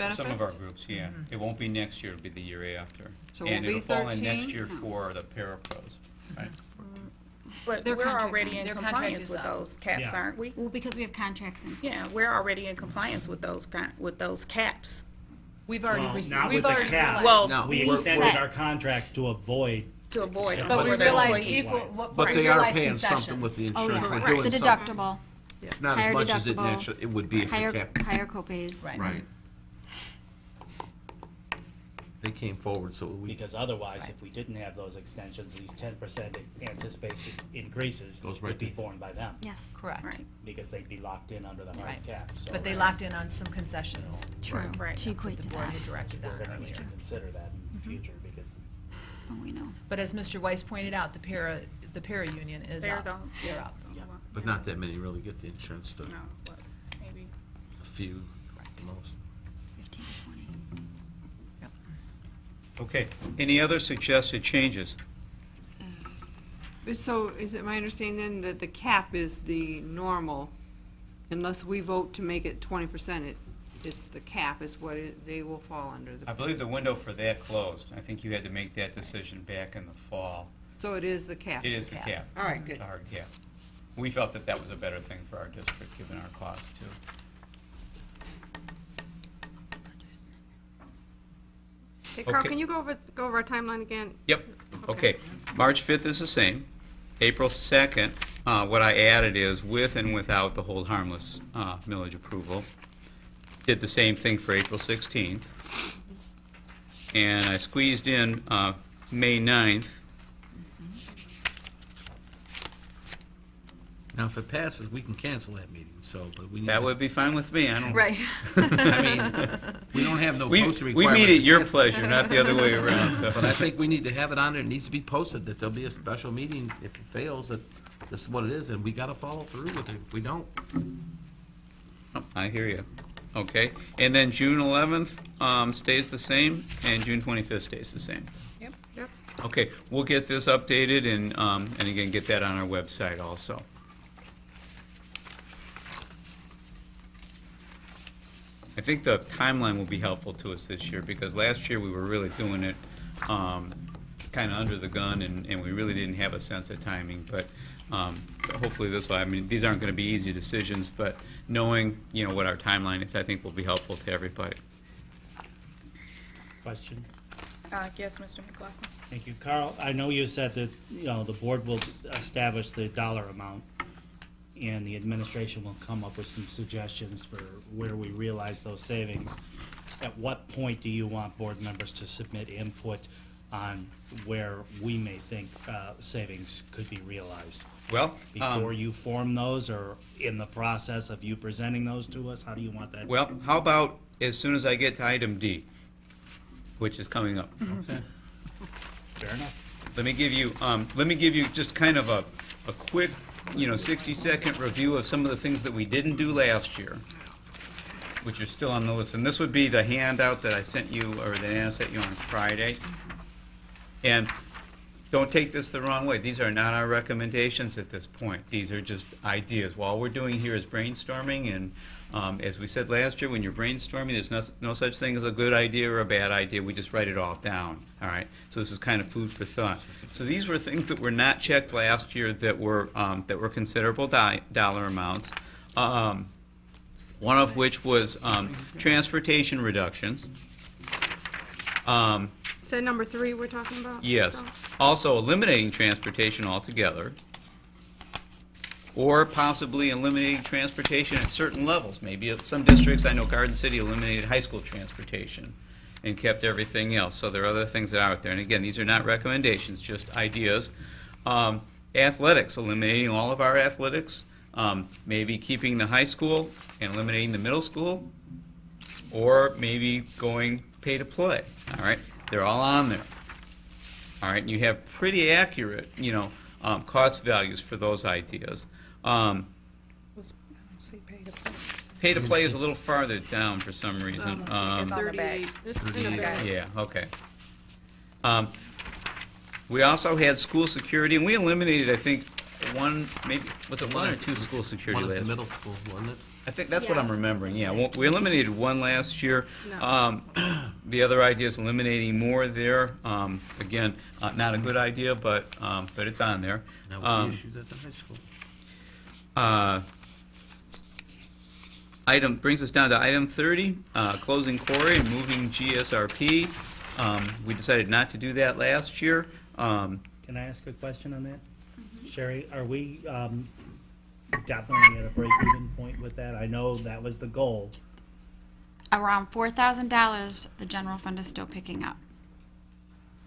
benefits? Some of our groups, yeah. It won't be next year, it'll be the year after. So it And will be it'll fall in 13? next year for the parapros, right? But Their we're contract already on- in their contract compliance is with up. those caps, Yeah. aren't we? Well, because we have contracts in place. Yeah, we're already in compliance with those caps. We've already Well, received, not we've with the already cap. realized. Well, We we extended set- our contracts to avoid, To avoid. But But we for the realized employees. equal, what But we they are realized paying concessions. something with the Oh, insurance. yeah. We're Right. doing The something. deductible, It's not higher as much as deductible, it would be if you higher, kept. higher copays. Right. Right. They came forward, so we, because otherwise, if we didn't have those extensions, these 10% anticipation increases Goes right would be to- borne by them, Yes, Correct. Right, because they'd be locked in under the hard Right. cap, so. But they locked in on some concessions. true. Right. To that equate the to board that. had directed on We're gonna need earlier. to consider that in the future, because Oh, we know. But as Mr. Weiss pointed out, the para union is They're up. the- They're up. but not that many really get the insurance, to no, but maybe. a few, the most. 15 to 20. Okay, any other suggested changes? But so is it my understanding then that the cap is the normal, unless we vote to make it 20%, it's the cap is what they will fall under. I believe the window for that closed. I think you had to make that decision back in the fall. So it is the cap. It is the cap. All right, It's good. a hard cap. We felt that that was a better thing for our district, given our costs, too. Hey, Carl, Okay. can you go over our timeline again? Yep, okay. March 5th is the same. April 2nd, what I added is with and without the hold harmless millage approval. Did the same thing for April 16th. And I squeezed in May 9th. Now, if it passes, we can cancel that meeting, so, but we need. That to- would be fine with me. I don't. Right. I mean, we don't have no We posting we requirement. meet at to your cancel. pleasure, not the other way around, so. But I think we need to have it on there, it needs to be posted, that there'll be a special meeting if it fails, that this is what it is, and we gotta follow through with it. If we don't, Oh, I hear you. Okay, and then June 11th stays the same, and June 25th stays the same. Yep. Yep. Okay, we'll get this updated and again, get that on our website also. I think the timeline will be helpful to us this year, because last year we were really doing it kind of under the gun, and we really didn't have a sense of timing, but so hopefully this will, I mean, these aren't going to be easy decisions, but knowing, you know, what our timeline is, I think will be helpful to everybody. question. Yes, Mr. McLaughlin. Thank you. Carl, I know you said that, the board will establish the dollar amount, and the administration will come up with some suggestions for where we realize those savings. At what point do you want board members to submit input on where we may think savings could be realized? Well, Before you form those, or in the process of you presenting those to us? How do you want that? well, how about as soon as I get to item D, which is coming up? Fair enough. Let me give you just kind of a quick, 60-second review of some of the things that we didn't do last year, which are still on the list. And this would be the handout that I sent you, or that Anna sent you on Friday. And don't take this the wrong way. These are not our recommendations at this point. These are just ideas. All we're doing here is brainstorming, and as we said last year, when you're brainstorming, there's no such thing as a good idea or a bad idea. We just write it all down, all right? So this is kind of food for thought. So these were things that were not checked last year that were considerable dollar amounts, one of which was transportation reductions. Is that number 3 we're talking about? Yes. Carl? Also eliminating transportation altogether, or possibly eliminating transportation at certain levels. Maybe at some districts, I know Garden City eliminated high school transportation and kept everything else. So there are other things that are out there. And again, these are not recommendations, just ideas. Athletics, eliminating all of our athletics, maybe keeping the high school and eliminating the middle school, or maybe going pay to play. All right, they're all on there. All right, and you have pretty accurate, cost values for those ideas. Pay to play is a little farther down for some reason. It's on the back. 38. It's in the back. Yeah, okay. We also had school security, and we eliminated, I think, one, maybe, was it one or two school security one at last the year? middle school, wasn't it? I think that's what I'm Yes. remembering, yeah. Well, we eliminated one last year. No. The other idea is eliminating more there. Again, not a good idea, but it's on there. Now, with the issues at the high school. Brings us down to item 30, closing quarry and moving GSRP. We decided not to do that last year. Can I ask a question on that? Sherry, are we definitely at a break-even point with that? I know that was the goal. Around $4,000, the general fund is still picking up.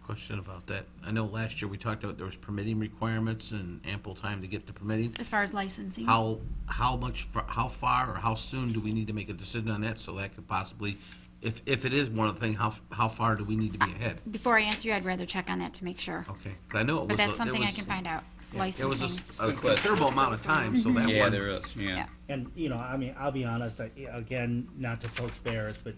Question about that. I know last year we talked about there was permitting requirements and ample time to get the permitting. As far as licensing. How far or how soon do we need to make a decision on that so that could possibly, if it is one of the things, how far do we need to be ahead? Before I answer you, I'd rather check on that to make sure. Okay, 'cause I know it was. But that's it something I was- can find out. It was Licensing. a considerable amount of time, so that Yeah, one. there is, yeah. Yeah. And, you know, I mean, I'll be honest, again, not to poke bears, but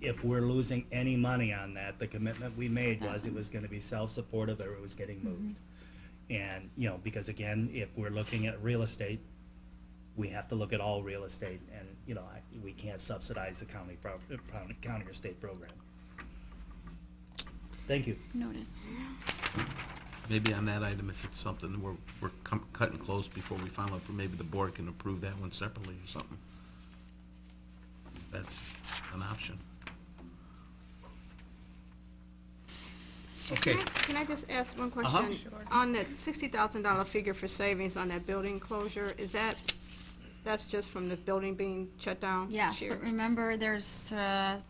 if we're losing any money on that, the commitment we made was it was gonna be self-supportive or it was getting moved. And, you know, because again, if we're looking at real estate, we have to look at all real estate, and, you know, we can't subsidize the county or state program. Thank you. Notice. Maybe on that item, if it's something we're cutting close before we final, maybe the board can approve that one separately or something. That's an option. Okay. Can I just ask one question? On that $60,000 figure for savings on that building closure, that's just from the building being shut down? Yes, Shared? but remember, there's there's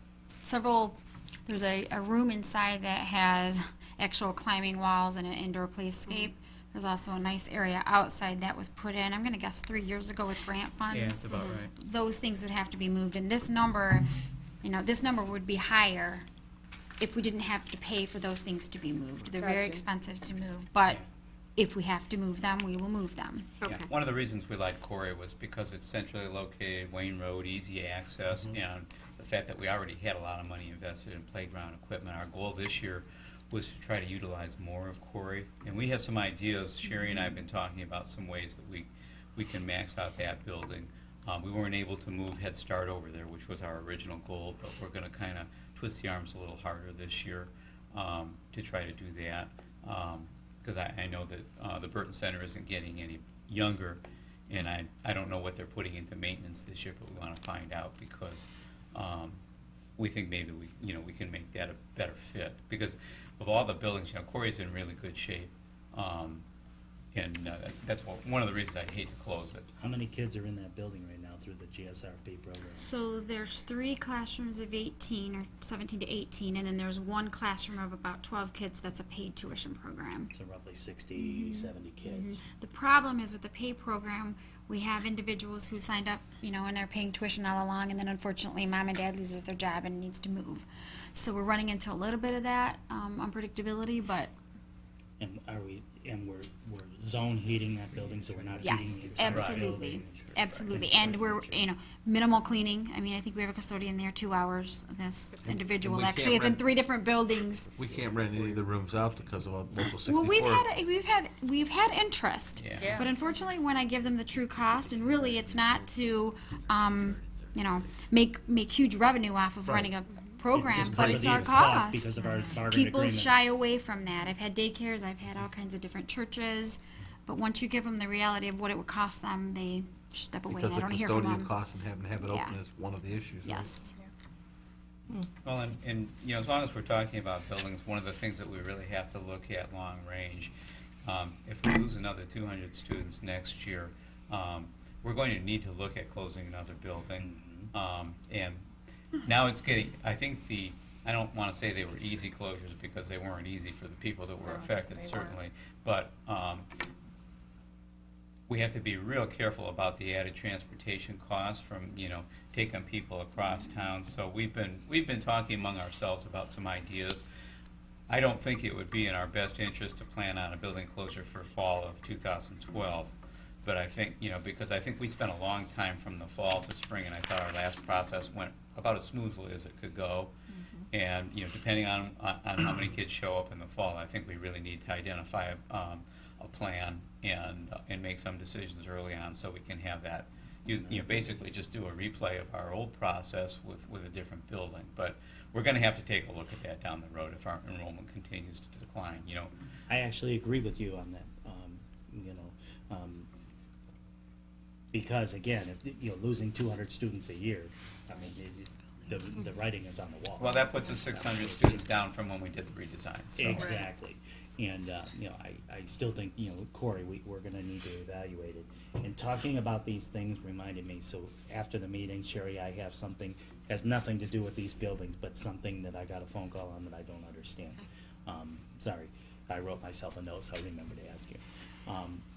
a room inside that has actual climbing walls and an indoor playscape. There's also a nice area outside that was put in, I'm gonna guess 3 years ago with grant funds. Yeah, that's about right. Those things would have to be moved, and this number, you know, this number would be higher if we didn't have to pay for those things to be moved. They're very Gotcha. expensive to move, but if we have to move them, we will move them. Yeah, Okay. one of the reasons we liked Corey was because it's centrally located, Wayne Road, easy access, and the fact that we already had a lot of money invested in playground equipment. Our goal this year was to try to utilize more of Corey, and we have some ideas. Sherry and I have been talking about some ways that we can max out that building. We weren't able to move Head Start over there, which was our original goal, but we're going to kind of twist the arms a little harder this year to try to do that. Because I know that the Burton Center isn't getting any younger, and I don't know what they're putting into maintenance this year, but we want to find out because we think maybe we can make that a better fit. Because of all the buildings, Corey's in really good shape, and that's one of the reasons I hate to close it. How many kids are in that building right now through the GSRP program? So there's 3 classrooms of 18, or 17 to 18, and then there's 1 classroom of about 12 kids that's a paid tuition program. So roughly 60, 70 kids. The problem is with the pay program, we have individuals who signed up, and they're paying tuition all along, and then unfortunately mom and dad loses their job and needs to move. So we're running into a little bit of that unpredictability, but And we're zone heating that building, so we're not yes, heating the entire absolutely, building. absolutely. And we're, minimal cleaning. I mean, I think we have a custodian there 2 hours. This individual we actually can't is in rent- 3 different buildings. We can't rent any of the rooms out because of our local 64. Well, we've had interest, Yeah. but unfortunately, when I give them the true cost, and really, it's not to, make huge revenue off of running a program, just but part of it's the our cost cost. because of our bargaining People agreements. shy away from that. I've had daycares, I've had all kinds of different churches, but once you give them the reality of what it would cost them, they step away. Because I the don't hear from custodian them. costs and having to have it open Yeah. is one of the issues. right? Yes. Well, and as long as we're talking about buildings, one of the things that we really have to look at long range, if we lose another 200 students next year, we're going to need to look at closing another building. And now it's getting, I don't want to say they were easy closures because they weren't easy for the people that were affected, certainly. But we have to be real careful about the added transportation costs from, taking people across town. So we've been talking among ourselves about some ideas. I don't think it would be in our best interest to plan on a building closure for fall of 2012. But I think, because I think we spent a long time from the fall to spring, and I thought our last process went about as smoothly as it could go. And, depending on how many kids show up in the fall, I think we really need to identify a plan and make some decisions early on so we can have that basically just do a replay of our old process with a different building. But we're gonna have to take a look at that down the road if our enrollment continues to decline, I actually agree with you on that, because again, if, losing 200 students a year, I mean, the writing is on the wall. Well, that puts us 600 students down from when we did the redesign, so. Exactly. And, I still think, Corey, we're gonna need to evaluate it. And talking about these things reminded me, so after the meeting, Sherry, I have something, has nothing to do with these buildings, but something that I got a phone call on that I don't understand. Sorry, I wrote myself a note, so I remember to ask you.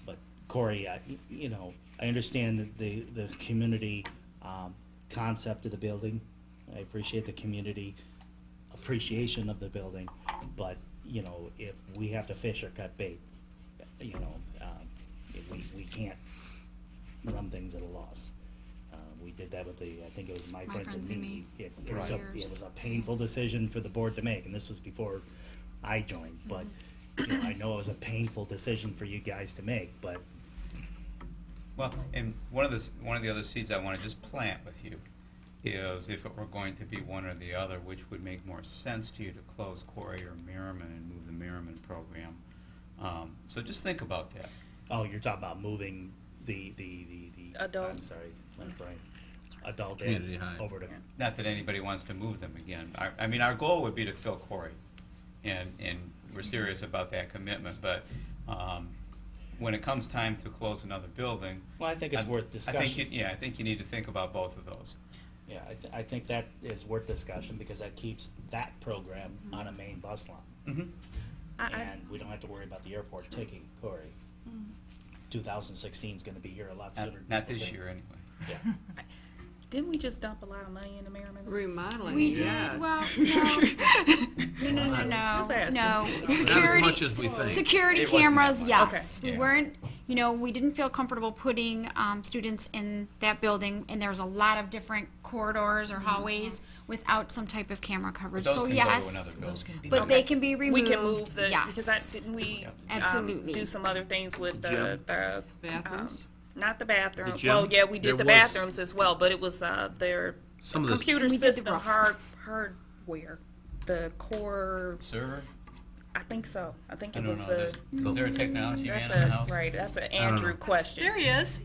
But Corey, I understand the community, concept of the building. I appreciate the community appreciation of the building, but, if we have to fish or cut bait, we can't run things at a loss. We did that with I think it was My Friends and Me. It was a painful decision for the board to make, and this was before I joined, but, I know it was a painful decision for you guys to make, but. Well, and one of the other seeds I want to just plant with you is if it were going to be one or the other, which would make more sense to you to close Corey or Merriman and move the Merriman program. So just think about that. Oh, you're talking about moving the Adult. I'm sorry, my brain. Adult Community ed high. over to. Not that anybody wants to move them again. I mean, our goal would be to fill Corey, and we're serious about that commitment, but when it comes time to close another building. Well, I think it's worth discussion. I think you need to think about both of those. Yeah, I think that is worth discussion because that keeps that program on a main bus line. Mm-hmm. And we don't have to worry about the airport taking Corey. 2016 is gonna be here a lot sooner. Not this year, anyway. Yeah. Didn't we just dump a lot of money into Merriman? Remodeling, We did, yes. well, no, Just asking. no. Not as Security, much as we think. security It wasn't cameras, that yes. much. We Yeah. weren't, we didn't feel comfortable putting, students in that building, and there's a lot of different corridors or hallways without some type of camera coverage, Those so can go to yes. another building. Those can be. But they can be removed, We can move the, yes. because didn't we Absolutely. do some other things with the Bathrooms? not the bathroom. The gym? Well, yeah, we did There the was- bathrooms as well, but it was their Some of the- computer We did the system roof. hardware, the core. Server? I think so. I think I it don't was know. Is there a technology man that's in the house? right. That's an Andrew question. There he is.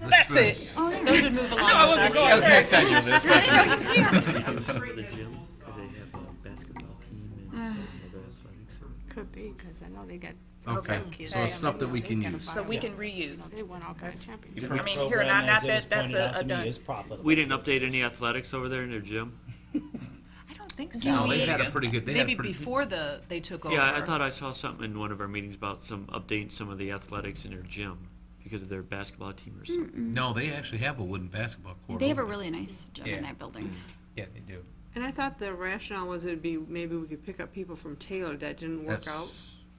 Let's That's do it. Those would move along. I with wasn't us. going That was there. next time you do this. I didn't know he was here. For the gym, could they have a basketball team and other athletics? Could be, because I know they got. Okay, kids. so it's stuff that we can use. So we can reuse. They won all kinds of championships. I mean, Program, here, not as it was that that's pointed out a to me, done. is profitable. We didn't update any athletics over there in their gym? I don't think so. No, they we- had a pretty good, they had Maybe a pretty. before they took over. Yeah, I thought I saw something in one of our meetings about updating some of the athletics in their gym because of their basketball team or something. No, they actually have a wooden basketball court. They have a over there. really nice gym Yeah. in that building. Yeah, they do. And I thought the rationale was it'd be, maybe we could pick up people from Taylor. That didn't work That's- out.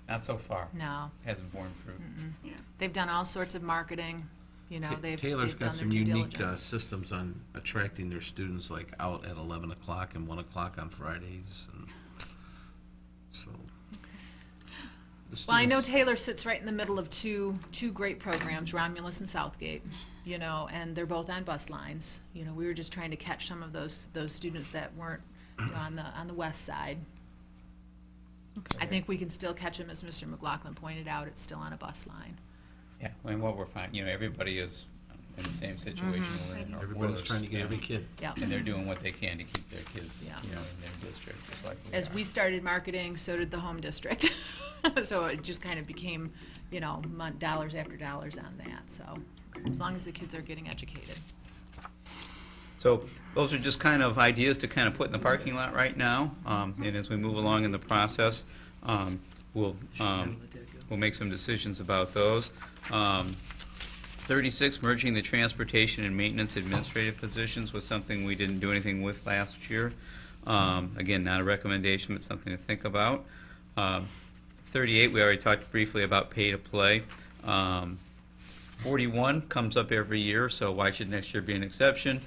Not so far. No, Hasn't borne fruit. they've done all sorts of marketing. They've Taylor's they've got done some their due unique diligence. systems on attracting their students, like out at 11 o'clock and 1 o'clock on Fridays, and so. The Well, I know students- Taylor sits right in the middle of two great programs, Romulus and Southgate, and they're both on bus lines. We were just trying to catch some of those students that weren't, on the west side. I think we can still catch them, as Mr. McLaughlin pointed out, it's still on a bus line. Yeah, and what we're finding, everybody is in the same situation we're in. or Everybody's worse, trying to get yeah. every kid. Yeah. And they're doing what they can to keep their kids, Yeah. in their district, just like we As are. we started marketing, so did the home district. So it just kind of became, dollars after dollars on that, so as long as the kids are getting educated. So those are just kind of ideas to kind of put in the parking lot right now. And as we move along in the process, we'll make some decisions about those. 36, merging the transportation and maintenance administrative positions was something we didn't do anything with last year. Again, not a recommendation, but something to think about. 38, we already talked briefly about pay to play. 41 comes up every year, so why should next year be an exception?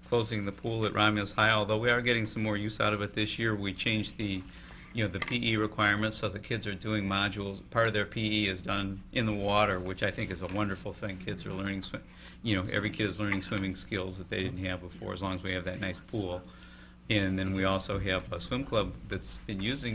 Closing the pool at Romulus High, although we are getting some more use out of it this year, we changed the the PE requirements, so the kids are doing modules. Part of their PE is done in the water, which I think is a wonderful thing. Kids are learning every kid is learning swimming skills that they didn't have before, as long as we have that nice pool. And then we also have a swim club that's been using